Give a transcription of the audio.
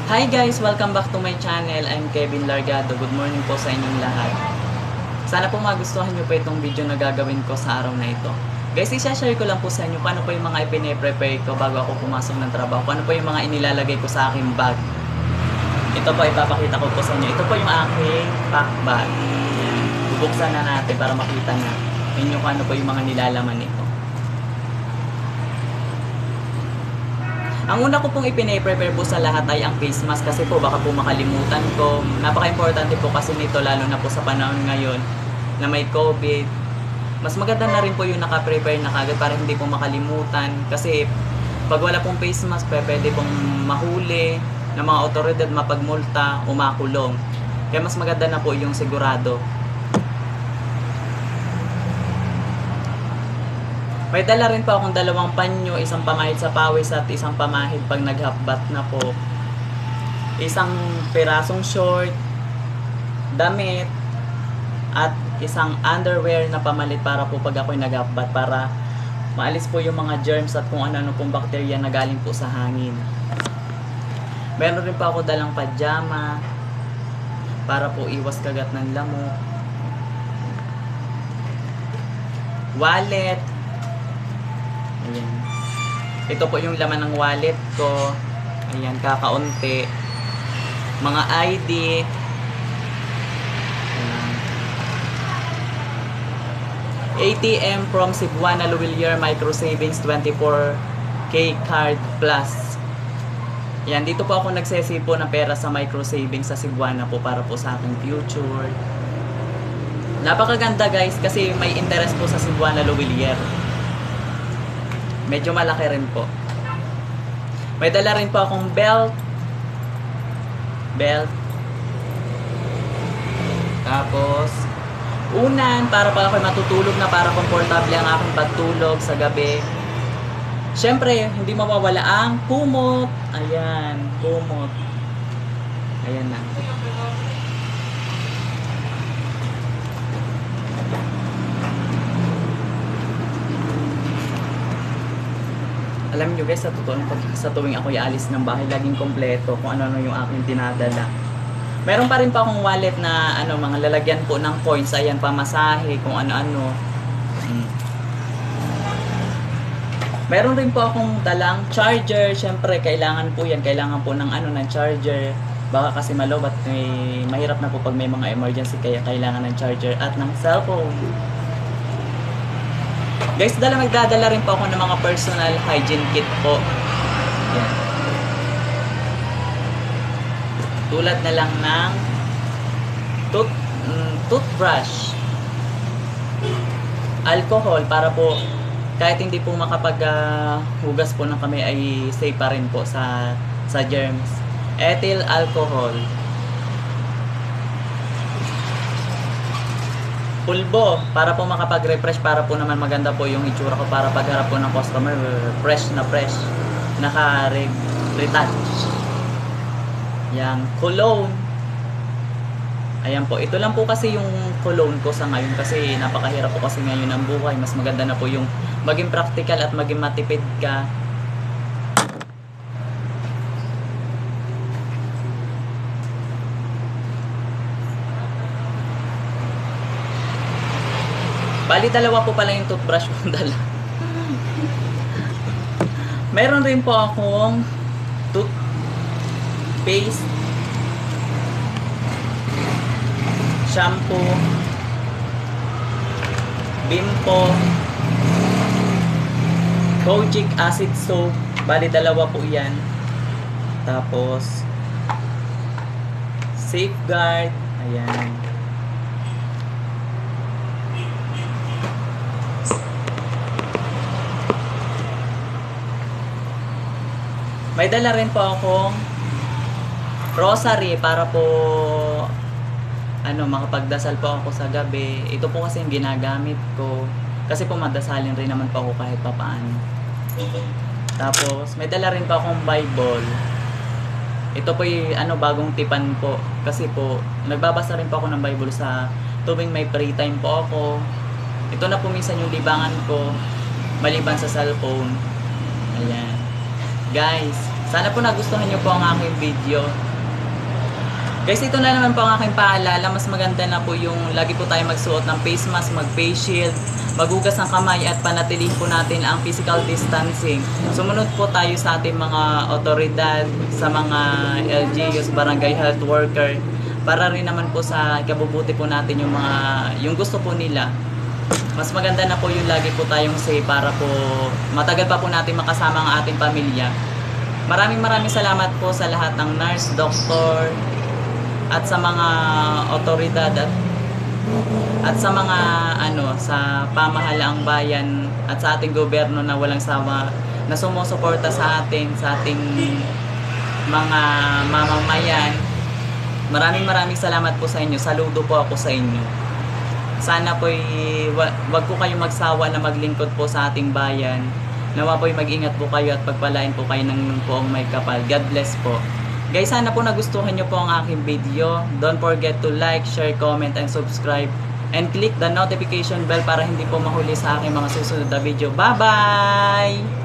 Hi guys! Welcome back to my channel. I'm Kevin Largado. Good morning po sa inyong lahat. Sana po magustuhan nyo po itong video na gagawin ko sa araw na ito. Guys, i-share ko lang po sa inyo paano po yung mga ipine-prepare ko bago ako pumasok ng trabaho. Paano po yung mga inilalagay ko sa aking bag. Ito po, ipapakita ko po sa inyo. Ito po yung aking pack bag. Ayan. Bubuksan na natin para makita na inyo kung ano po yung mga nilalaman nito. Ang una ko pong ipine-prepare po sa lahat ay ang face mask kasi po baka po makalimutan ko. Napaka-importante po kasi nito lalo na po sa panahon ngayon na may COVID. Mas maganda na rin po yung naka-prepare na kagad para hindi po makalimutan. Kasi pag wala pong face mask, pwede pong mahuli ng mga otoridad, mapagmulta o makulong. Kaya mas maganda na po yung sigurado. May dala rin po akong dalawang panyo, isang pamahid sa pawis at isang pamahid pag naghabat na po. Isang pirasong short, damit, at isang underwear na pamalit para po pag ako'y naghabat para maalis po yung mga germs at kung ano-ano pong bakterya na galing po sa hangin. Meron rin po ako dalang pajama para po iwas kagat ng lamok. Wallet. Ayan. Ito po yung laman ng wallet ko. Ayan, kakaunti. Mga ID. Ayan. ATM from Cebuana Luwilier Micro Savings 24K Card Plus. Ayan, dito po ako nagsesi po ng pera sa Micro Savings sa Cebuana po para po sa aking future. Napakaganda guys kasi may interest po sa Cebuana Luwilier. Medyo malaki rin po. May dala rin po akong belt. Tapos, unan para pag ako'y matutulog na para komportable ang aking pagtulog sa gabi. Siyempre, hindi mawawala ang kumot. Ayan, kumot. Ayan na. Alam nyo guys, sa totoo pag sa tuwing ako alis ng bahay, laging kompleto kung ano-ano yung aking dinadala. Meron pa rin pa akong wallet na mga lalagyan po ng coins, ayan, pamasahe, kung ano-ano. Meron rin po akong dalang charger, syempre kailangan po yan, kailangan po ng ng charger. Baka kasi malobat, mahirap na po pag may mga emergency kaya kailangan ng charger at ng cellphone. Guys, magdadala rin po ako ng mga personal hygiene kit po. Yan. Tulad na lang ng toothbrush, alcohol para po kahit hindi po hugas po ng kamay ay safe pa rin po sa germs. Ethyl alcohol. Pulbo para po makapag-refresh para po naman maganda po yung itsura ko para pagharap po ng customer fresh, naka-retouch. Yang cologne. Ayan po, ito lang po kasi yung cologne ko sa ngayon kasi napakahirap po kasi ngayon ang buhay. Mas maganda na po yung maging practical at maging matipid ka. Bali, dalawa po pala yung toothbrush kong dala. Meron rin po akong toothpaste, shampoo, Bimpo, kojic acid soap. Bali, dalawa po yan. Tapos, safeguard. Ayan. May dala rin po akong rosary para po makapagdasal po ako sa gabi. Ito po kasi yung ginagamit ko kasi po madasalin rin naman po ako kahit papaano. Tapos may dala rin po akong Bible. Ito po yung bagong tipan po kasi po nagbabasa rin po ako ng Bible sa tuwing may free time po ako. Ito na po minsan yung libangan ko maliban sa cellphone. Ayan. Guys, Sana po nagustuhan nyo po ang aking video. Guys, ito na naman po ang aking paalala. Mas maganda na po yung lagi po tayo magsuot ng face mask, mag-face shield, magugas ng kamay at panatilihin po natin ang physical distancing. Sumunod po tayo sa ating mga otoridad, sa mga LGUs, barangay health worker, para rin naman po sa kabubuti po natin yung gusto po nila. Mas maganda na po yung lagi po tayong safe para po matagal pa po natin makasama ang ating pamilya. Maraming salamat po sa lahat ng nurse, doctor, at sa mga otoridad at sa mga sa pamahalaang bayan at sa ating gobyerno na walang sawa na sumusuporta sa ating mga mamamayan. Maraming salamat po sa inyo. Saludo po ako sa inyo. Sana po'y wag po kayong magsawa na maglingkod po sa ating bayan. Nawa po'y mag-ingat po kayo at pagpalain po kayo ng poong may kapal. God bless po. Guys, sana po nagustuhan nyo po ang aking video. Don't forget to like, share, comment, and subscribe. And click the notification bell para hindi po mahuli sa aking mga susunod na video. Bye-bye!